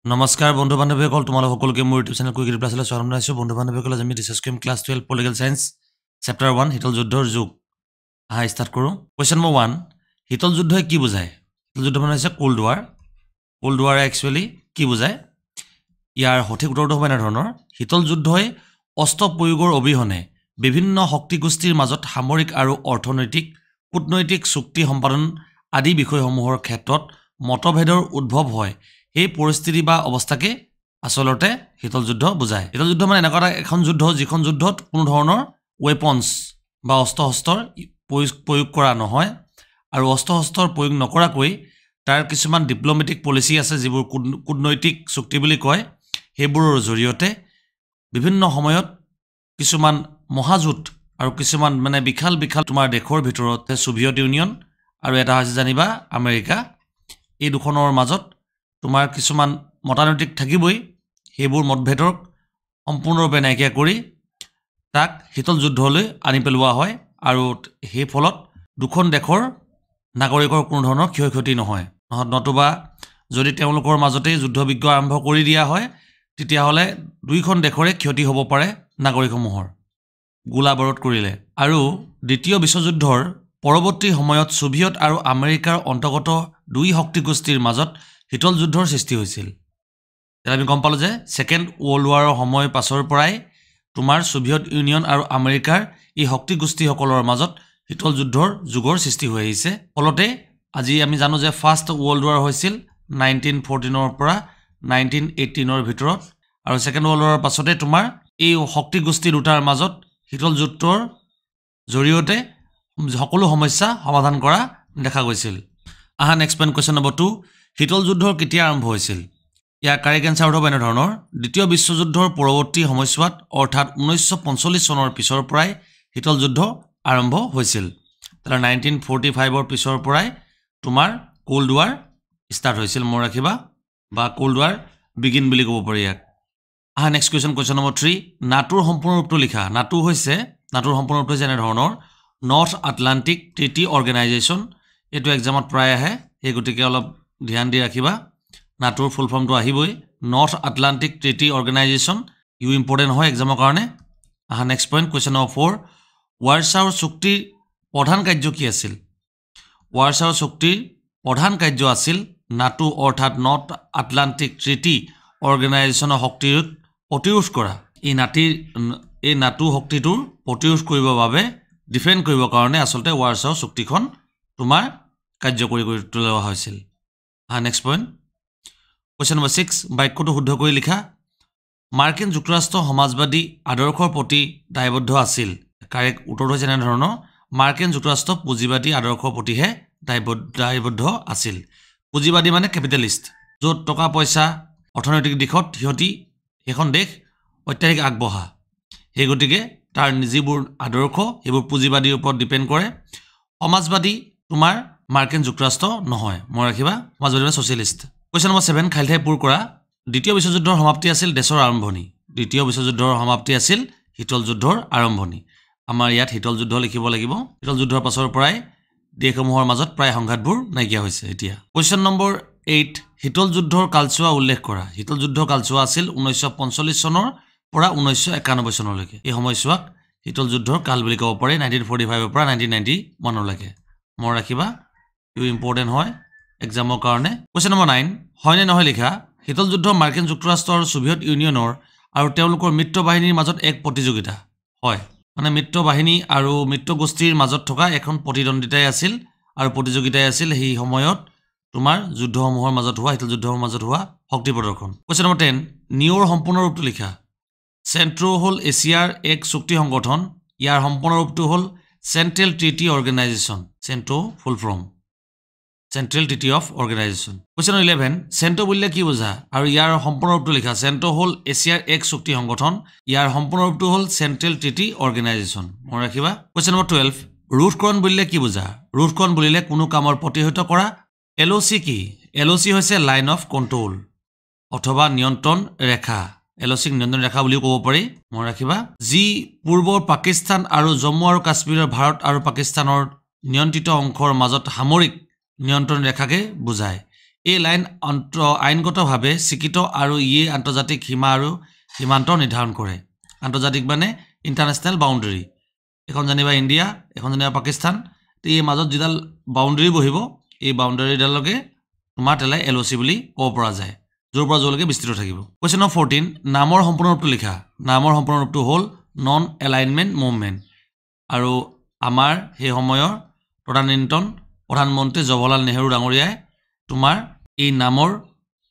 নমস্কাৰ বন্ধু বান্ধৱীসকল তোমালোক সকলোকে মোৰ ইউটিউব চেনেল কুইক ৰিপ্লাইলৈ স্বাগতম জনাইছোঁ বন্ধু বান্ধৱীসকল আমি ডিছকাছ কৰিম ক্লাছ 12 পলিটিকেল সায়েন্স চেপ্টাৰ 1 শীতল যুদ্ধৰ যুগ আহা ষ্টাৰ্ট কৰোঁ কোৱেশ্চন নম্বৰ 1 শীতল যুদ্ধই কি বুজায় শীতল যুদ্ধ মানে হৈছে কোল্ড ৱাৰ একচুৱেলি কি বুজায় ইয়াৰ সঠিক উত্তৰটো হ'ব এনে ধৰণৰ শীতল যুদ্ধই অস্ত্ৰ প্ৰয়োগৰ অবিহনে বিভিন্ন শক্তি গোষ্ঠীৰ মাজত সামৰিক আৰু অৰ্থনৈতিক কূটনৈতিক চুক্তি সম্পাদন আদি বিষয়সমূহৰ ক্ষেত্ৰত মতভেদৰ উদ্ভৱ হয় এই পৰিস্থিতি বা অৱস্থাকে আসলতে শীতল যুদ্ধ বুজায় শীতল যুদ্ধ মানে এনেকুৱা এখন যুদ্ধ যিখন যুদ্ধত কোনো ধৰণৰ ওয়েপন্স বা অস্ত্ৰ প্ৰয়োগ কৰা নহয় আৰু অস্ত্ৰ প্ৰয়োগ নকৰাকৈ তাৰ কিছুমান ডিপ্লোমেটিক পলিচি আছে যিবোৰ কূটনৈতিক চুক্তি বুলি কয় সেইবোৰৰ জৰিয়তে বিভিন্ন সময়ত কিছুমান মহাযুদ্ধ আৰু কিছুমান মানে বিখাল তোমাৰ দেশৰ ভিতৰত সোভিয়েট ইউনিয়ন আৰু এটা হৈছে জানিবা আমেৰিকা এই দুখনৰ মাজত তোমাৰ কিছুমান মতানৈতিক থাকিবই সেইবোৰ মতভেদক সম্পূৰ্ণৰূপে নাইকিয়া কৰি তাক শীতল যুদ্ধলৈ আনি পেলোৱা হয় আৰু সেই ফলত দুখন দেশৰ নাগৰিকৰ কোনো ধৰণৰ ক্ষয়ক্ষতি নহয় নতুবা যদি তেওঁলোকৰ মাজতে যুদ্ধ বিগ্ৰহ আৰম্ভ কৰি দিয়া হয় তেতিয়াহলে দুইখন দেশৰে ক্ষতি হ'ব পাৰে নাগৰিকসমূহৰ গোলাবাৰুদ কৰিলে আৰু দ্বিতীয় বিশ্বযুদ্ধৰ পৰৱৰ্তী সময়ত সোভিয়েট আৰু আমেৰিকাৰ অন্তৰ্গত দুই শক্তি গোষ্ঠীৰ মাজত শীতল যুদ্ধৰ সৃষ্টি হৈছিল তেতিয়া আমি গম পালো যে সেকেন্ড ওয়াৰ্ল্ড ওয়াৰৰ সময় পাছৰ পৰাই তোমাৰ সোভিয়েট ইউনিয়ন আৰু আমেৰিকাৰ এই শক্তি গোষ্ঠীসকলৰ মাজত শীতল যুদ্ধৰ যুগৰ সৃষ্টি হৈ আহিছে ফলতে আজি আমি জানো যে ফাৰ্ষ্ট ওয়াৰ্ল্ড ওয়াৰ হৈছিল 1914 ৰ পৰা 1918 ৰ ভিতৰত আৰু সেকেন্ড ওয়াৰ্ল্ড ওয়াৰৰ পাছতে তোমাৰ এই শক্তি গোষ্ঠী দুটাৰ মাজত শীতল যুদ্ধৰ জৰিয়তে সকলো সমস্যা সমাধান কৰা দেখা গৈছিল আহা নেক্সট পইণ্ট কোৱেশ্চন নম্বৰ 2 শীতল যুদ্ধৰ কেতিয়া আৰম্ভ হৈছিল ইয়াৰ কাৰেক্ট এনসাৰ হ'ব এনে ধৰণৰ দ্বিতীয় বিশ্বযুদ্ধৰ পৰৱৰ্তী সময়ছোৱাত অৰ্থাৎ 1945 চনৰ পিছৰ পৰাই শীতল যুদ্ধ আৰম্ভ হৈছিল তাৰ 1945 ৰ পিছৰ পৰাই তোমাৰ কোল্ড ওয়াৰ ষ্টাৰ্ট হৈছিল মন ৰাখিবা বা কোল্ড ওয়াৰ বিগিন বুলি ক'ব পাৰি ইয়াক আহা নেক্সট কোৱেশ্চন নম্বৰ 3 নাটোৰ সম্পূৰ্ণ ৰূপটো লিখা নাটোৰ সম্পূৰ্ণ ৰূপটো যেনে ধৰণৰ নৰ্থ আটলান্টিক ট্ৰিটি অৰ্গেনাইজেশ্যন এটো এক্সামত প্ৰায় আহে এই গতিকে অলপ ধ্যান দি ৰাখিবা নাটোৰ ফুল ফৰ্মটো আহিবই নৰ্থ আটলান্টিক ট্ৰিটি অৰ্গেনাইজেশ্যন ইউ ইম্পৰ্টেন্ট হয় এক্সামৰ কাৰণে আহা নেক্সট পইণ্ট কোৱেশ্চন নম্বৰ 4 ৱাৰছাৰ চুক্তিৰ প্ৰধান কাৰ্য কি আছিল ৱাৰছাৰ চুক্তিৰ প্ৰধান কাৰ্য আছিল নাটো অৰ্থাৎ নৰ্থ আটলান্টিক ট্ৰিটি অৰ্গেনাইজেশ্যনৰ শক্তিৰ প্ৰতিৰোধ কৰা এই নাটো শক্তিটোৰ প্ৰতিৰোধ কৰিবৰ বাবে ডিফেন্ড কৰিবৰ কাৰণে আসলতে ৱাৰছাৰ চুক্তিখন তোমাৰ কাৰ্যকৰী কৰি তোলা হৈছিল নেক্সট পইণ্ট কোৱেশ্চন নম্বৰ 6 বাক্যটো শুদ্ধ কৰি লিখা মাৰ্কিন যুক্তৰাষ্ট্ৰ সমাজবাদী আদৰ্শৰ প্ৰতি দায়বদ্ধ আছিল কাৰেক্ট উত্তৰটো হৈছে এনে ধৰণৰ মাৰ্কিন যুক্তৰাষ্ট্ৰ পুঁজিবাদী আদৰ্শৰ প্ৰতিহে দায়বদ্ধ আছিল পুঁজিবাদী মানে কেপিটেলিষ্ট য'ত টকা পইচা অৰ্থনৈতিক দিশত হিয়তি এখন দেশ অত্যাধিক আগবঢ়া এই গতিকে তাৰ যিবোৰ আদৰ্শ এইবোৰ পুঁজিবাদীৰ ওপৰত ডিপেন্ড কৰে সমাজবাদী তোমাৰ মাৰ্কিন যুক্তৰাষ্ট্ৰ নহয় মন ৰাখিবা সমাজবাদী মানে ছচিয়েলিষ্ট কোৱেশ্চন নম্বৰ 7 খাইলঠাই পূৰ কৰা দ্বিতীয় বিশ্বযুদ্ধৰ সমাপ্তি আছিল দেশৰ আৰম্ভণি দ্বিতীয় বিশ্বযুদ্ধৰ সমাপ্তি আছিল শীতল যুদ্ধৰ আৰম্ভণি আমাৰ ইয়াত শীতল যুদ্ধ লিখিব লাগিব শীতল যুদ্ধৰ পাছৰ পৰাই দেশসমূহৰ মাজত প্ৰায় সংঘাতবোৰ নাইকিয়া হৈছে এতিয়া কোৱেশ্চন নম্বৰ 8 শীতল যুদ্ধৰ কালছোৱা উল্লেখ কৰা শীতল যুদ্ধৰ কালছোৱা আছিল 1945 চনৰ পৰা 1991 চনলৈকে এই সময়ছোৱাক শীতল যুদ্ধৰ কাল বুলি ক'ব পাৰি 1945 ৰ পৰা 1991 লৈকে মন ৰাখিবা ইউ ইম্পৰ্টেন্ট হয় এক্সামৰ কাৰণে কোৱেশ্চন নম্বৰ 9 হয়নে নহয় লিখা শীতল যুদ্ধ মাৰ্কিন যুক্তৰাষ্ট্ৰ আৰু সোভিয়েট ইউনিয়নৰ আৰু তেওঁলোকৰ মিত্ৰ বাহিনীৰ মাজত এক প্ৰতিযোগিতা হয় মানে মিত্ৰ বাহিনী আৰু মিত্ৰ গোষ্ঠীৰ মাজত থকা এখন প্ৰতিদ্বন্দ্বিতাই আছিল আৰু প্ৰতিযোগিতাই আছিল সেই সময়ত তোমাৰ যুদ্ধসমূহৰ মাজত হোৱা শীতল যুদ্ধৰ মাজত হোৱা শক্তি প্ৰদৰ্শন কোৱেশ্চন নম্বৰ 10 নিউৰ সম্পূৰ্ণ ৰূপটো লিখা চেন্ট্ৰো হ'ল এছিয়াৰ এক চুক্তি সংগঠন ইয়াৰ সম্পূৰ্ণ ৰূপটো হ'ল central treaty organisation CENTO full form central treaty of organisation question 11 CENTO বুলিলে কি বুজা আৰু ইয়াৰ সম্পূৰ্ণ ৰূপটো লিখা চেন্ট্ৰো হ'ল এছিয়াৰ এক চুক্তি সংগঠন ইয়াৰ সম্পূৰ্ণ ৰূপটো হ'ল চেন্ট্ৰেল ট্ৰিটি অৰ্গেনাইজেশ্যন মন ৰাখিবা কোৱেশ্চন নম্বৰ 12 ৰোধকৰণ বুলিলে কি বুজা ৰোধকৰণ বুলিলে কোনো কামৰ প্ৰতিহত কৰা এলওচি কি এলওচি হৈছে লাইন অফ কন্ট্ৰোল অথবা নিয়ন্ত্ৰণ ৰেখা এলওচিক নিয়ন্ত্ৰণ ৰেখা বুলিও ক'ব পাৰি মন ৰাখিবা যি পূৰ্বৰ পাকিস্তান আৰু জম্মু আৰু কাশ্মীৰৰ ভাৰত আৰু পাকিস্তানৰ নিয়ন্ত্ৰিত অংশৰ মাজত সামৰিক নিয়ন্ত্ৰণ ৰেখাকে বুজায় এই লাইন আইনগতভাৱে স্বীকৃত আৰু ইয়ে আন্তৰ্জাতিক সীমা আৰু সীমান্ত নিৰ্ধাৰণ কৰে আন্তৰ্জাতিক মানে ইণ্টাৰনেশ্যনেল বাউণ্ডাৰী এখন জানিবা ইণ্ডিয়া এখন জানিবা পাকিস্তান এই মাজত যিডাল বাউণ্ডাৰী বহিব এই বাউণ্ডাৰীডালকে তোমাৰ তেলাই LOC বুলি ক'ব পৰা যায় য'ৰ পৰা য'লৈকে বিস্তৃত থাকিব কোৱেশ্চন নম্বৰ 14 নামৰ সম্পূৰ্ণ ৰূপটো লিখা নামৰ সম্পূৰ্ণ ৰূপটো হ'ল নন এলাইনমেণ্ট মুভমেণ্ট আৰু আমাৰ সেই সময়ৰ প্ৰধানমন্ত্ৰী জৱাহৰলাল নেহৰু ডাঙৰীয়াই তোমাৰ এই নামৰ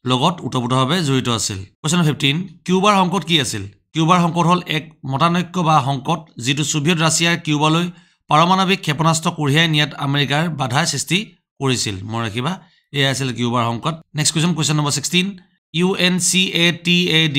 লগত ওতপ্ৰোতভাৱে জড়িত আছিল কোৱেশ্চন নম্বৰ 15 কিউবাৰ সংকট কি আছিল কিউবাৰ সংকট হ'ল এক মতানৈক্য বা সংকট যিটো সোভিয়েট ৰাছিয়াৰ কিউবালৈ পাৰমাণৱিক ক্ষেপণাস্ত্ৰ কঢ়িয়াই নিয়াত আমেৰিকাৰ বাধাৰ সৃষ্টি কৰিছিল মনত ৰাখিবা এয়া আছিল কিউবাৰ সংকট নেক্সট কোৱেশ্চন নম্বৰ 16 UNCTAD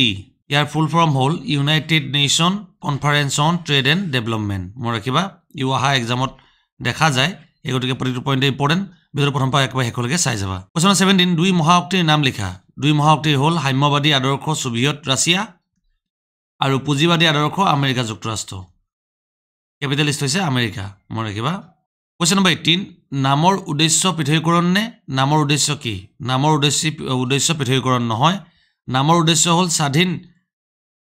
ইয়াৰ ফুল ফৰ্ম হ'ল United nation conference on trade and development মনত ৰাখিবা ইউ অহা এক্সামত দেখা যায় এই গতিকে প্ৰতিটো পইণ্ট ইম্পৰ্টেণ্ট ভিডিঅ'ৰ প্ৰথম পৰা একেবাৰে শেষলৈকে চাই যাবা কোৱেশ্চন নম্বৰ 17 দুই মহাশক্তিৰ নাম লিখা দুই মহাশক্তি হ'ল সাম্যবাদী আদৰ্শ সোভিয়েট ৰাছিয়া আৰু পুঁজিবাদী আদৰ্শ আমেৰিকা যুক্তৰাষ্ট্ৰ কেপিটেলিষ্ট হৈছে আমেৰিকা মনত ৰাখিবা কোৱেশ্চন নম্বৰ 18 নামৰ উদ্দেশ্য পৃথকীকৰণ নে নামৰ উদ্দেশ্য কি নামৰ উদ্দেশ্য পৃথকীকৰণ নহয় নামৰ উদ্দেশ্য হ'ল স্বাধীন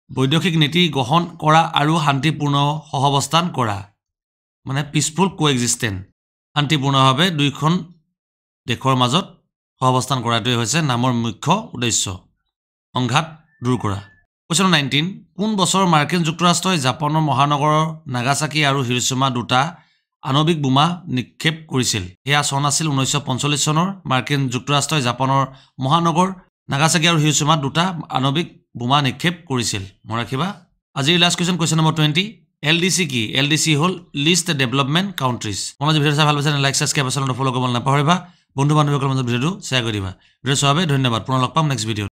বৈদেশিক নীতি গ্ৰহণ কৰা আৰু শান্তিপূৰ্ণ সহাৱস্থান কৰা মানে পিসফুল কোএক্সিষ্টেন্স শান্তিপূৰ্ণভাৱে দুইখন দেশৰ মাজত সহাৱস্থান কৰাটোৱে হৈছে নামৰ মুখ্য উদ্দেশ্য সংঘাত দূৰ কৰা কোৱেশ্চন 19 কোন বছৰ মাৰ্কিন যুক্তৰাষ্ট্ৰই জাপানৰ মহানগৰৰ নাগাসাকি আৰু হিৰোশ্বিমা দুটা আণৱিক বোমা নিক্ষেপ কৰিছিল এয়া চন আছিল 1945 চনৰ মাৰ্কিন যুক্তৰাষ্ট্ৰই জাপানৰ মহানগৰ নাগাসাকি আৰু হিৰোশ্বিমা দুটা আণৱিক বোমা নিক্ষেপ কৰিছিল মনত ৰাখিবা আজিৰ লাষ্ট কোৱেশ্চন নম্বৰ 20 LDC কি LDC হ'ল লিষ্ট ডেভেলপমেণ্ট কাউন্ট্ৰিজ মনত ভিডিঅ চাই ভাল পাইছে লাইক সাবস্ক্ৰাইব আৰু ফলো কৰিব নাপাহৰিবা বন্ধু বান্ধৱীসকলৰ মাজত ভিডিঅ'টো শ্বেয়াৰ কৰি দিবা ভিডিঅ' চোৱাৰ বাবে ধন্যবাদ পুনৰ লগ পাম নেক্সট ভিডিঅ'